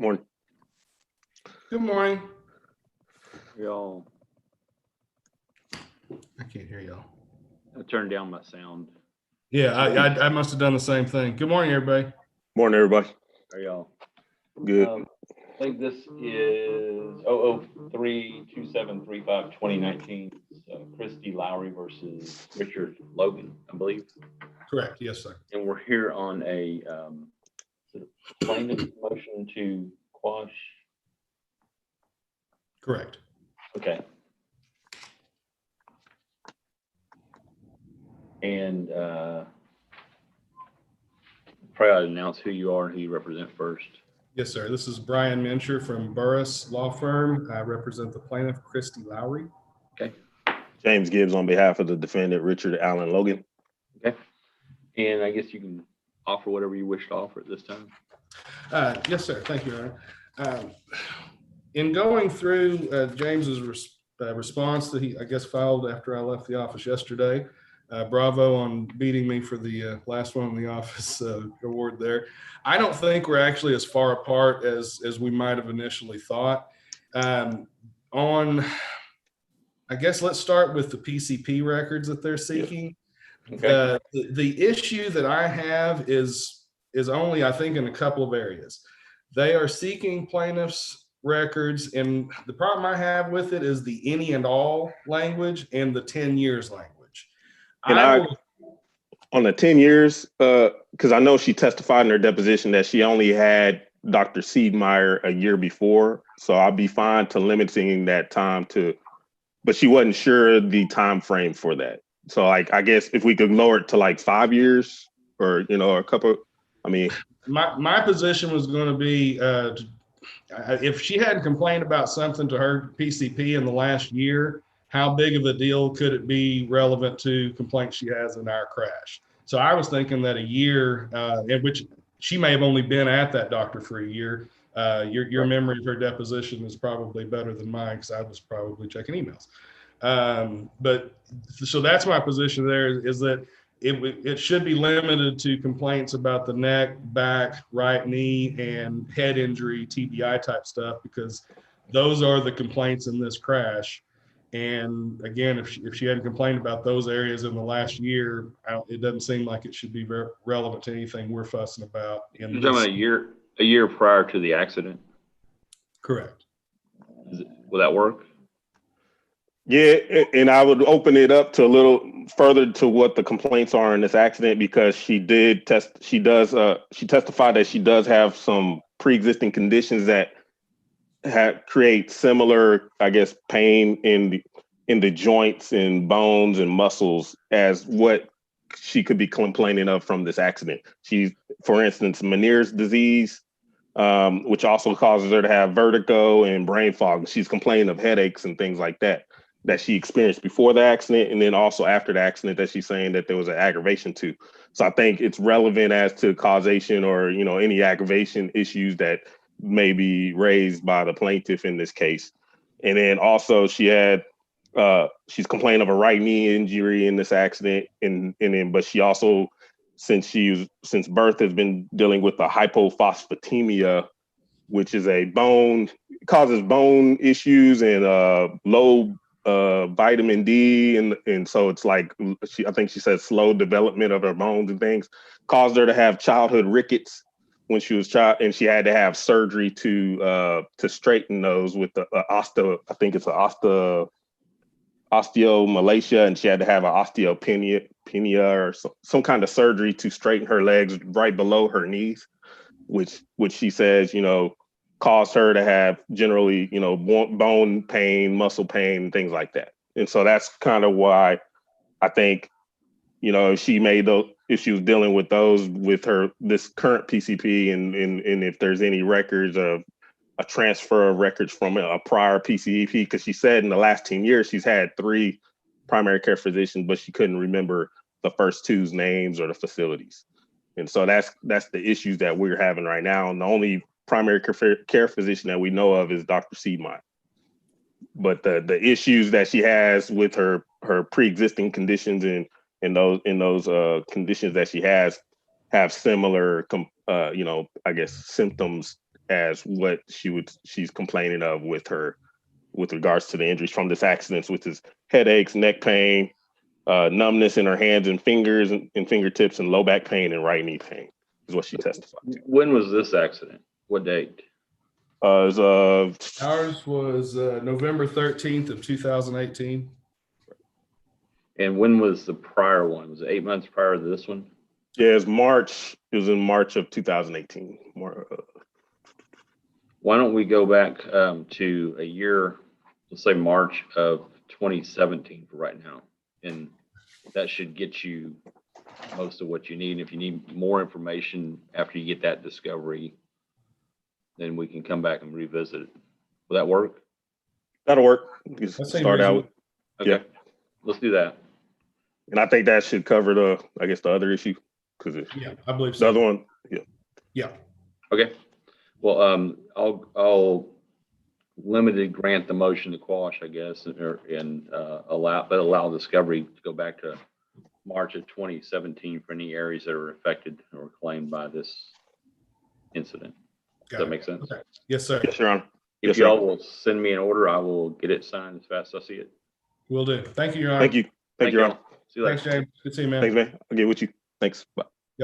Morning. Good morning. Y'all, I can't hear y'all. I turned down my sound. Yeah, I must have done the same thing. Good morning, everybody. Morning, everybody. How are y'all? Good. I think this is 0032735 So Christy Lowry versus Richard Logan, I believe. Correct. Yes, sir. And we're here on a sort of plaintiff motion to quash. Correct. Okay. And probably I'd announce who you are and who you represent first. Yes, sir. This is Brian Mincher from Burris Law Firm. I represent the plaintiff, Christy Lowry. Okay. James Gibbs on behalf of the defendant, Richard Allen Logan. Okay. And I guess you can offer whatever you wish to offer at this time. Yes, sir. Thank you, Your Honor. In going through James's response that he, I guess, filed after I left the office yesterday, bravo on beating me for the last one in the office award there. I don't think we're actually as far apart as we might have initially thought. I guess let's start with the PCP records that they're seeking. Okay. The issue that I have is only, I think, in a couple of areas. They are seeking plaintiffs' records, and the problem I have with it is the any and all language and the 10 years language. On the 10 years, because I know she testified in her deposition that she only had Dr. Seedmeyer a year before, so I'll be fine to limiting that time to, but she wasn't sure the time frame for that. So like, I guess if we could lower it to like 5 years or, a couple, my position was going to be, if she hadn't complained about something to her PCP in the last year, how big of a deal could it be relevant to complaints she has in our crash? So I was thinking that a year, in which she may have only been at that doctor for a year. Your memory of her deposition is probably better than mine because I was probably checking emails. But so that's my position there is that it should be limited to complaints about the neck, back, right knee, and head injury, TBI type stuff, because those are the complaints in this crash. And again, if she hadn't complained about those areas in the last year, it doesn't seem like it should be very relevant to anything we're fussing about. You're talking about a year prior to the accident? Correct. will that work? Yeah, and I would open it up to a little further to what the complaints are in this accident, because she testified that she does have some pre-existing conditions that create similar, I guess, pain in the joints and bones and muscles as what she could be complaining of from this accident. She's, for instance, Meniere's disease, which also causes her to have vertigo and brain fog. She's complaining of headaches and things like that she experienced before the accident, and then also after the accident that she's saying that there was an aggravation to. So I think it's relevant as to causation or, any aggravation issues that may be raised by the plaintiff in this case. And then also she's complaining of a right knee injury in this accident, but she also, since birth, has been dealing with the hypophosphatemia, which is causes bone issues and low vitamin D, and so it's like I think she said slow development of her bones and things, caused her to have childhood rickets when she was a child, and she had to have surgery to straighten those with the osteomalacia, and she had to have an osteopenia or some kind of surgery to straighten her legs right below her knees, which she says, caused her to have generally, bone pain, muscle pain, things like that. And so that's kind of why I think, if she was dealing with those with this current PCP, and if there's any records of a transfer of records from a prior PCP, because she said in the last 10 years, she's had 3 primary care physicians, but she couldn't remember the first 2's names or the facilities. And so that's the issues that we're having right now. And the only primary care physician that we know of is Dr. Seedmeyer. But the issues that she has with her pre-existing conditions and those conditions that she has have similar, I guess, symptoms as what she's complaining of with regards to the injuries from this accident, which is headaches, neck pain, numbness in her hands and fingers and fingertips, and low back pain and right knee pain is what she testified to. When was this accident? What date? Ours was November 13th of 2018. And when was the prior one? Was it 8 months prior to this one? Yeah, it's March. It was in March of 2018. Why don't we go back to a year, let's say March of 2017 for right now. And that should get you most of what you need. And if you need more information after you get that discovery, then we can come back and revisit it. Will that work? That'll work. Let's Start out. Okay, Yeah. Let's do that. And I think that should cover the other issue, because Yeah, I believe the so. other one, yeah. Yeah. Okay. Well, I'll limited grant the motion to Quash, I guess, and allow discovery to go back to March of 2017 for any areas that are affected or claimed by this incident. Does that make sense? Okay. Yes, sir. Yes, Your Honor. If Yes, y'all sir. will send me an order, I will get it signed as fast as I see it. Will do. Thank you, Your Honor. Thank you. Thank you, Your Honor. See you later. Thanks, James. Good to see you, man. Thanks, man. I'll get with you. Thanks. Bye.